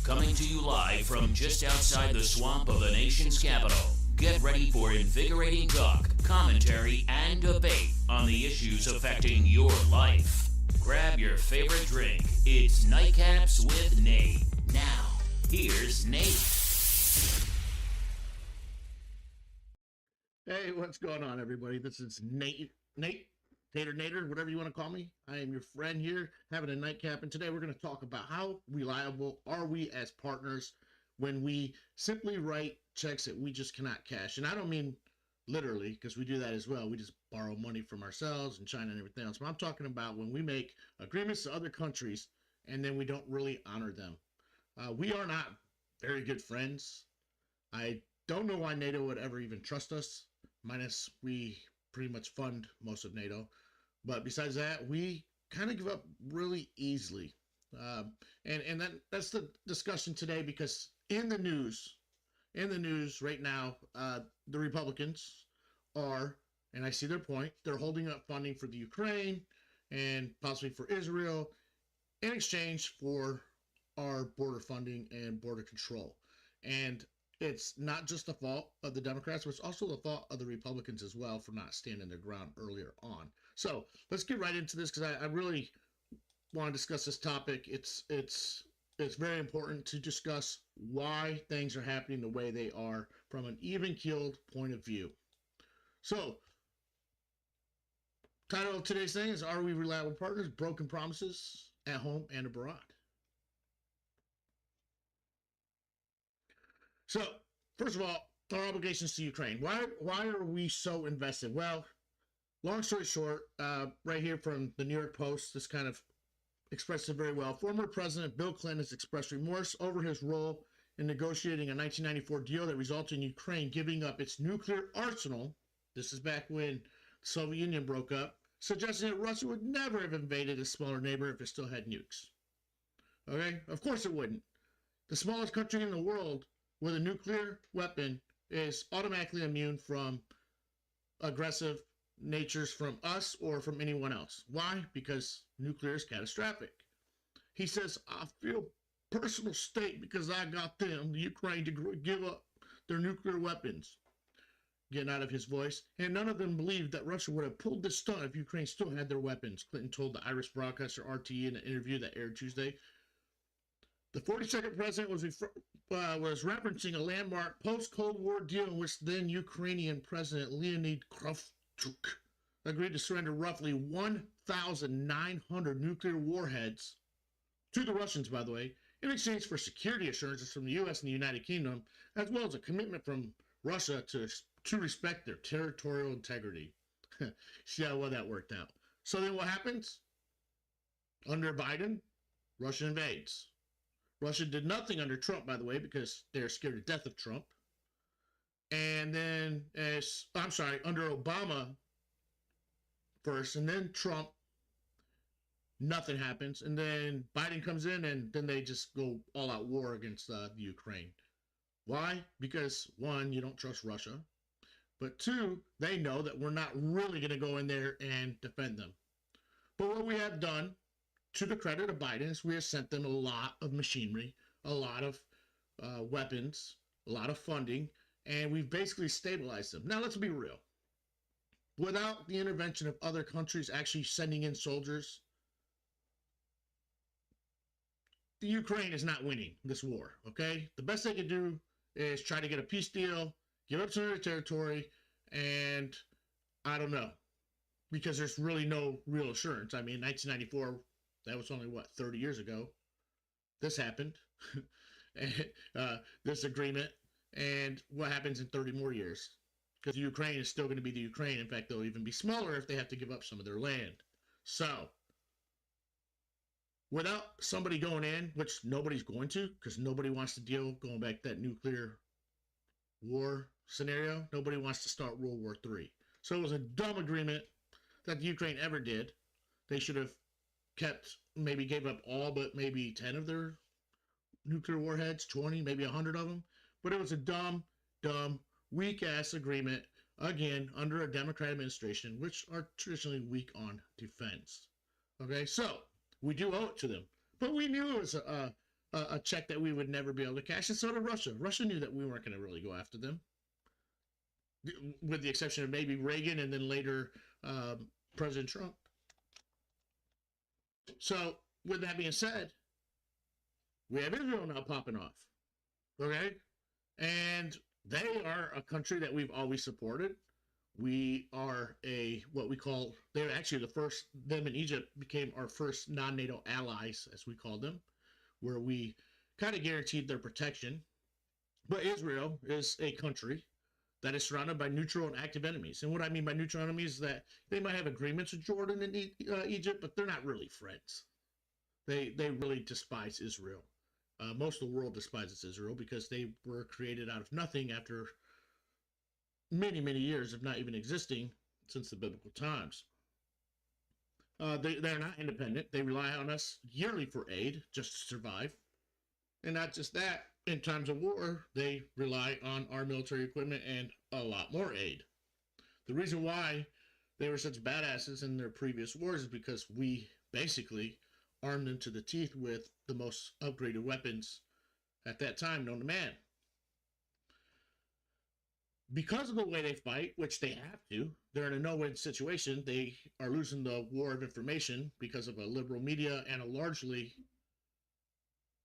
coming to you live from just outside the swamp of the nation's capital. Get ready for invigorating talk, commentary, and debate on the issues affecting your life. Grab your favorite drink. It's Nightcaps with Nate. Now, here's Nate. Hey, what's going on, everybody? This is Nate, Tater Nader, whatever you want to call me. I am your friend here, having a nightcap, and today we're going to talk about how reliable are we as partners when we simply write checks that we just cannot cash. And I don't mean literally, because we do that as well. We just borrow money from ourselves and China and everything else. But I'm talking about when we make agreements to other countries and then we don't really honor them. We are not very good friends. I don't know why NATO would ever even trust us, minus we pretty much fund most of NATO. But besides that, we kind of give up really easily. And that's the discussion today, because in the news right now, the Republicans are, and I see their point, they're holding up funding for the Ukraine and possibly for Israel in exchange for our border funding and border control. And it's not just the fault of the Democrats, but it's also the fault of the Republicans as well for not standing their ground earlier on. So let's get right into this, because I really want to discuss this topic. It's very important to discuss why things are happening the way they are from an even-keeled point of view. So, title of today's thing is, Are We Reliable Partners? Broken Promises at Home and Abroad. So, first of all, our obligations to Ukraine. Why are we so invested? Well, long story short, right here from the New York Post, this kind of expressed it very well. Former President Bill Clinton has expressed remorse over his role in negotiating a 1994 deal that resulted in Ukraine giving up its nuclear arsenal. This is back when the Soviet Union broke up, suggesting that Russia would never have invaded a smaller neighbor if it still had nukes. Okay? Of course it wouldn't. The smallest country in the world with a nuclear weapon is automatically immune from aggressive natures from us or from anyone else. Why? Because nuclear is catastrophic. He says, I feel personal stake because I got them, the Ukraine, to give up their nuclear weapons. Getting out of his voice. And none of them believed that Russia would have pulled this stunt if Ukraine still had their weapons, Clinton told the Irish broadcaster RTE in an interview that aired Tuesday. The 42nd president was referencing a landmark post-Cold War deal in which then Ukrainian President Leonid Kravchuk agreed to surrender roughly 1,900 nuclear warheads to the Russians, by the way, in exchange for security assurances from the U.S. and the United Kingdom, as well as a commitment from Russia to respect their territorial integrity. See how well that worked out. So then what happens? Under Biden, Russia invades. Russia did nothing under Trump, by the way, because they're scared to death of Trump. And then, under Obama first, and then Trump, nothing happens. And then Biden comes in, and then they just go all-out war against the Ukraine. Why? Because, one, you don't trust Russia. But two, they know that we're not really going to go in there and defend them. But what we have done, to the credit of Biden, is we have sent them a lot of machinery, a lot of weapons, a lot of funding, and we've basically stabilized them. Now, let's be real. Without the intervention of other countries actually sending in soldiers, the Ukraine is not winning this war, okay? The best they can do is try to get a peace deal, give up some of their territory, and I don't know, because there's really no real assurance. I mean, 1994, that was only, 30 years ago. This happened, this agreement, and what happens in 30 more years? Because Ukraine is still going to be the Ukraine. In fact, they'll even be smaller if they have to give up some of their land. So, without somebody going in, which nobody's going to, because nobody wants to deal, going back to that nuclear war scenario, nobody wants to start World War III. So it was a dumb agreement that the Ukraine ever did. They should have maybe gave up all but maybe 10 of their nuclear warheads, 20, maybe 100 of them. But it was a dumb, weak-ass agreement, again, under a Democrat administration, which are traditionally weak on defense. Okay, so we do owe it to them. But we knew it was a check that we would never be able to cash. And so did Russia. Russia knew that we weren't going to really go after them, with the exception of maybe Reagan and then later President Trump. So, with that being said, we have Israel now popping off. Okay? And they are a country that we've always supported. We are what we call, they're actually the first, them and Egypt became our first non-NATO allies, as we call them, where we kind of guaranteed their protection. But Israel is a country that is surrounded by neutral and active enemies. And what I mean by neutral enemies is that they might have agreements with Jordan and Egypt, but they're not really friends. They really despise Israel. Most of the world despises Israel because they were created out of nothing after many, many years of not even existing since the biblical times. They're not independent. They rely on us yearly for aid just to survive. And not just that, in times of war, they rely on our military equipment and a lot more aid. The reason why they were such badasses in their previous wars is because we basically armed them to the teeth with the most upgraded weapons at that time known to man. Because of the way they fight, which they have to, they're in a no-win situation. They are losing the war of information because of a liberal media and a largely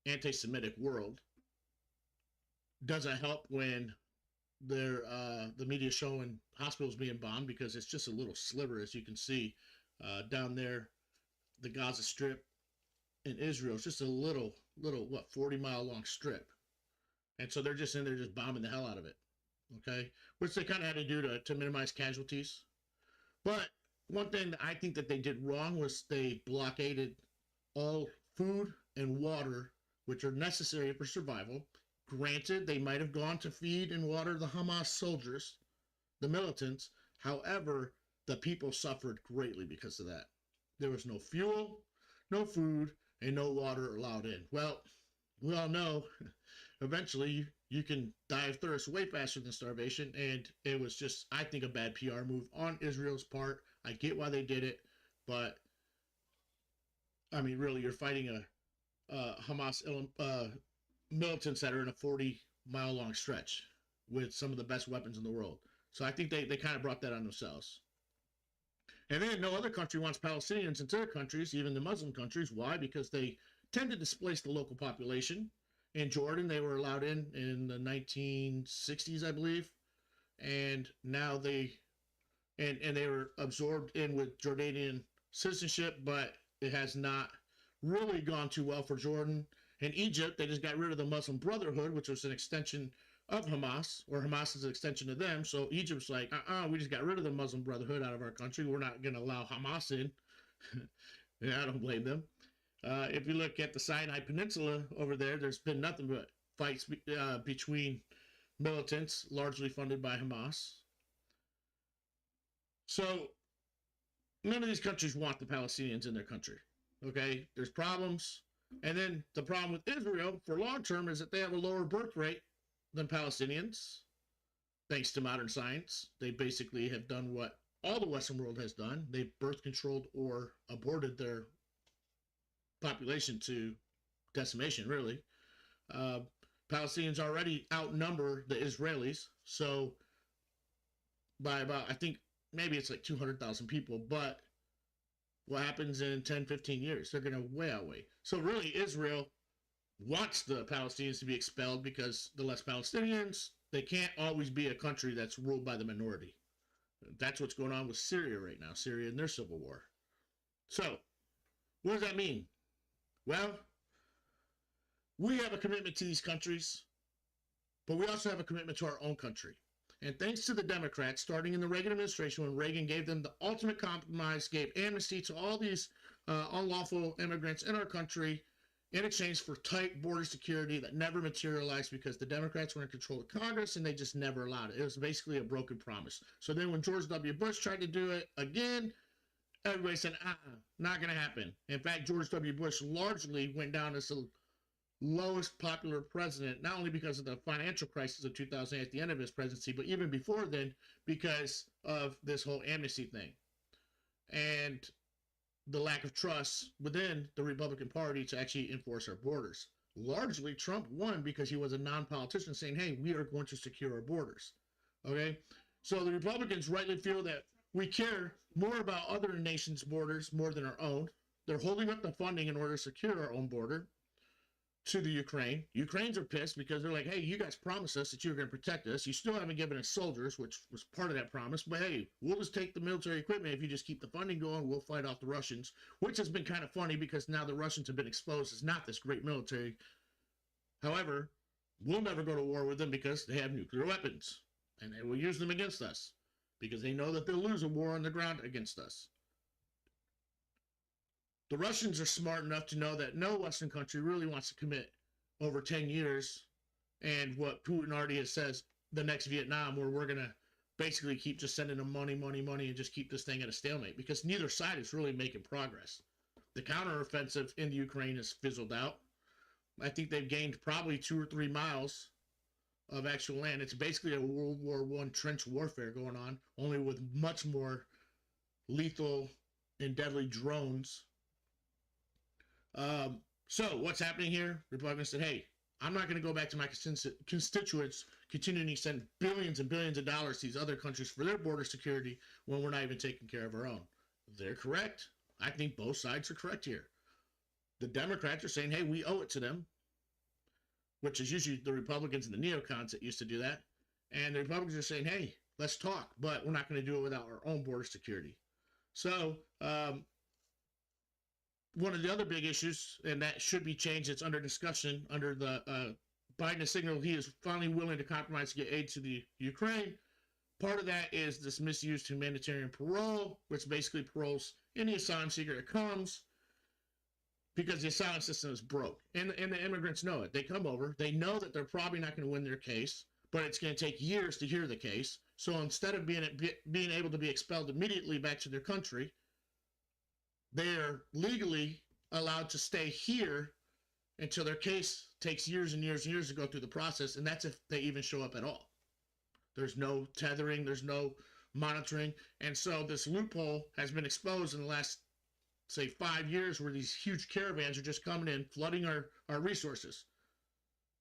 anti-Semitic world. Doesn't help when the media showing hospitals being bombed, because it's just a little sliver, as you can see down there, the Gaza Strip in Israel. It's just a little 40-mile long strip, and so they're just in there just bombing the hell out of it. Okay, which they kind of had to do to minimize casualties. But one thing that I think that they did wrong was they blockaded all food and water, which are necessary for survival. Granted, they might have gone to feed and water the Hamas soldiers, the militants. However, the people suffered greatly because of that. There was no fuel, no food, and no water allowed in. Well, we all know eventually you can die of thirst way faster than starvation, and it was just, I think, a bad PR move on Israel's part. I get why they did it, but I mean, really, you're fighting a Hamas militants that are in a 40-mile long stretch with some of the best weapons in the world. So I think they kind of brought that on themselves. And then no other country wants Palestinians into their countries, even the Muslim countries. Why? Because they tend to displace the local population. In Jordan, they were allowed in the 1960s, I believe. And now they were absorbed in with Jordanian citizenship, but it has not really gone too well for Jordan. In Egypt, they just got rid of the Muslim Brotherhood, which was an extension of Hamas, or Hamas is an extension of them. So Egypt's like, we just got rid of the Muslim Brotherhood out of our country. We're not going to allow Hamas in. And I don't blame them. If you look at the Sinai Peninsula over there, there's been nothing but fights between militants, largely funded by Hamas. So none of these countries want the Palestinians in their country. Okay, there's problems. And then the problem with Israel for long term is that they have a lower birth rate than Palestinians, thanks to modern science. They basically have done what all the Western world has done. They've birth controlled or aborted their population to decimation, really. Palestinians already outnumber the Israelis, so by about, I think maybe it's like 200,000 people, but what happens in 10, 15 years? They're going to way outweigh. So really, Israel wants the Palestinians to be expelled because the less Palestinians, they can't always be a country that's ruled by the minority. That's what's going on with Syria right now, Syria and their civil war. So, what does that mean? Well, we have a commitment to these countries, but we also have a commitment to our own country. And thanks to the Democrats, starting in the Reagan administration, when Reagan gave them the ultimate compromise, gave amnesty to all these unlawful immigrants in our country in exchange for tight border security that never materialized because the Democrats were in control of Congress and they just never allowed it. It was basically a broken promise. So then when George W. Bush tried to do it again, everybody said, not going to happen. In fact, George W. Bush largely went down as the lowest popular president, not only because of the financial crisis of 2008 at the end of his presidency, but even before then, because of this whole amnesty thing and the lack of trust within the Republican Party to actually enforce our borders. largely Trump won because he was a non-politician saying, hey, we are going to secure our borders. Okay? So the Republicans rightly feel that we care more about other nations' borders more than our own. They're holding up the funding in order to secure our own border to the Ukraine. Ukrainians are pissed because they're like, hey, you guys promised us that you were going to protect us. You still haven't given us soldiers, which was part of that promise. But hey, we'll just take the military equipment. If you just keep the funding going, we'll fight off the Russians, which has been kind of funny because now the Russians have been exposed as not this great military. However, we'll never go to war with them because they have nuclear weapons and they will use them against us because they know that they'll lose a war on the ground against us. The Russians are smart enough to know that no Western country really wants to commit over 10 years and what Putin already has says, the next Vietnam, where we're going to basically keep just sending them money, and just keep this thing at a stalemate because neither side is really making progress. The counteroffensive in the Ukraine has fizzled out. I think they've gained probably 2 or 3 miles of actual land. It's basically a World War I trench warfare going on, only with much more lethal and deadly drones. So what's happening here? Republicans said, hey, I'm not going to go back to my constituents continuing to send billions and billions of dollars to these other countries for their border security when we're not even taking care of our own. They're correct. I think both sides are correct here. The Democrats are saying, hey, we owe it to them, which is usually the Republicans and the neocons that used to do that. And the Republicans are saying, hey, let's talk, but we're not going to do it without our own border security. So, one of the other big issues, and that should be changed, it's under discussion under the Biden signal he is finally willing to compromise to get aid to the Ukraine. Part of that is this misused humanitarian parole, which basically paroles any asylum seeker that comes because the asylum system is broke. And the immigrants know it. They come over. They know that they're probably not going to win their case, but it's going to take years to hear the case. So instead of being able to be expelled immediately back to their country, they're legally allowed to stay here until their case takes years and years and years to go through the process, and that's if they even show up at all. There's no tethering, there's no monitoring, and so this loophole has been exposed in the last, say, 5 years where these huge caravans are just coming in, flooding our resources.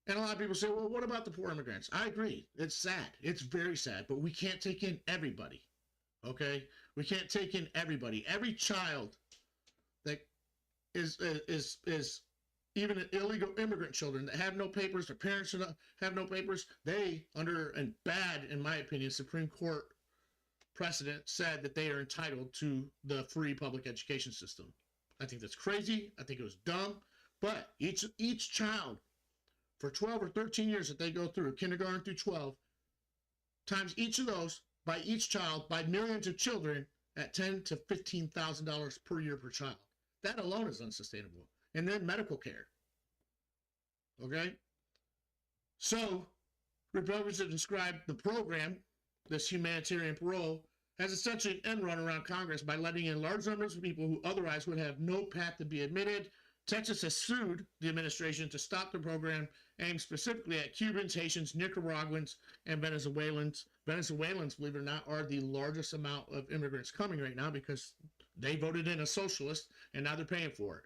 And a lot of people say, well, what about the poor immigrants? I agree. It's sad. It's very sad, but we can't take in everybody, okay? We can't take in everybody. Every child that is even illegal immigrant children that have no papers, their parents have no papers, they, under a bad, in my opinion, Supreme Court precedent, said that they are entitled to the free public education system. I think that's crazy. I think it was dumb. But each child, for 12 or 13 years that they go through, kindergarten through 12, times each of those by each child, by millions of children, at $10,000 to $15,000 per year per child. That alone is unsustainable. And then medical care. Okay? So, Republicans have described the program, this humanitarian parole, as essentially an end run around Congress by letting in large numbers of people who otherwise would have no path to be admitted. Texas has sued the administration to stop the program aimed specifically at Cubans, Haitians, Nicaraguans, and Venezuelans. Venezuelans, believe it or not, are the largest amount of immigrants coming right now because they voted in a socialist and now they're paying for it.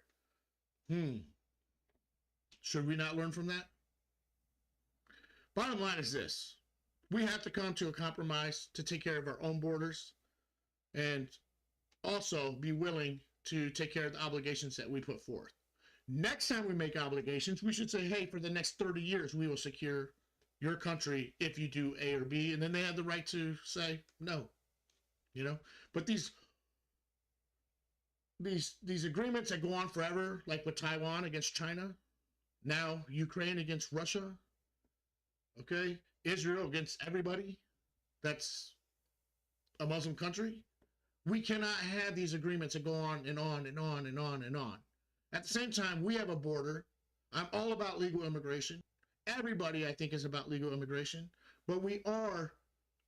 Should we not learn from that? Bottom line is this. We have to come to a compromise to take care of our own borders and also be willing to take care of the obligations that we put forth. Next time we make obligations, we should say, hey, for the next 30 years, we will secure your country if you do A or B. And then they have the right to say no, you know. But these agreements that go on forever, like with Taiwan against China, now Ukraine against Russia, okay, Israel against everybody that's a Muslim country. We cannot have these agreements that go on and on and on and on and on. At the same time, we have a border. I'm all about legal immigration. Everybody, I think, is about legal immigration. But we are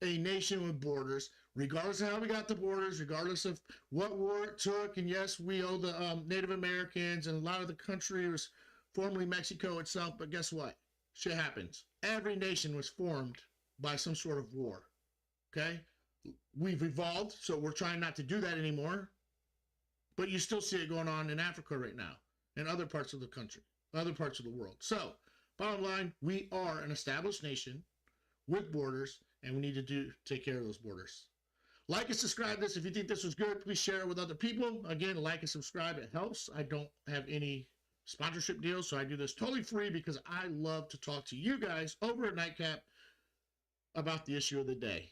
a nation with borders, regardless of how we got the borders, regardless of what war it took. And yes, we owe the Native Americans, and a lot of the country was formerly Mexico itself. But guess what? Shit happens. Every nation was formed by some sort of war. Okay? We've evolved, so we're trying not to do that anymore. But you still see it going on in Africa right now and other parts of the country. other parts of the world. So, bottom line, we are an established nation with borders, and we need to take care of those borders. Like and subscribe this. If you think this was good, please share it with other people. Again, like and subscribe. It helps. I don't have any sponsorship deals, so I do this totally free because I love to talk to you guys over at Nightcap about the issue of the day.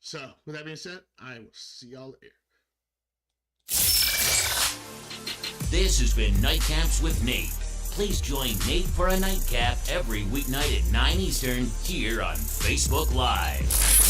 So, with that being said, I will see y'all later. This has been Nightcaps with Nate. Please join Nate for a nightcap every weeknight at 9 Eastern here on Facebook Live.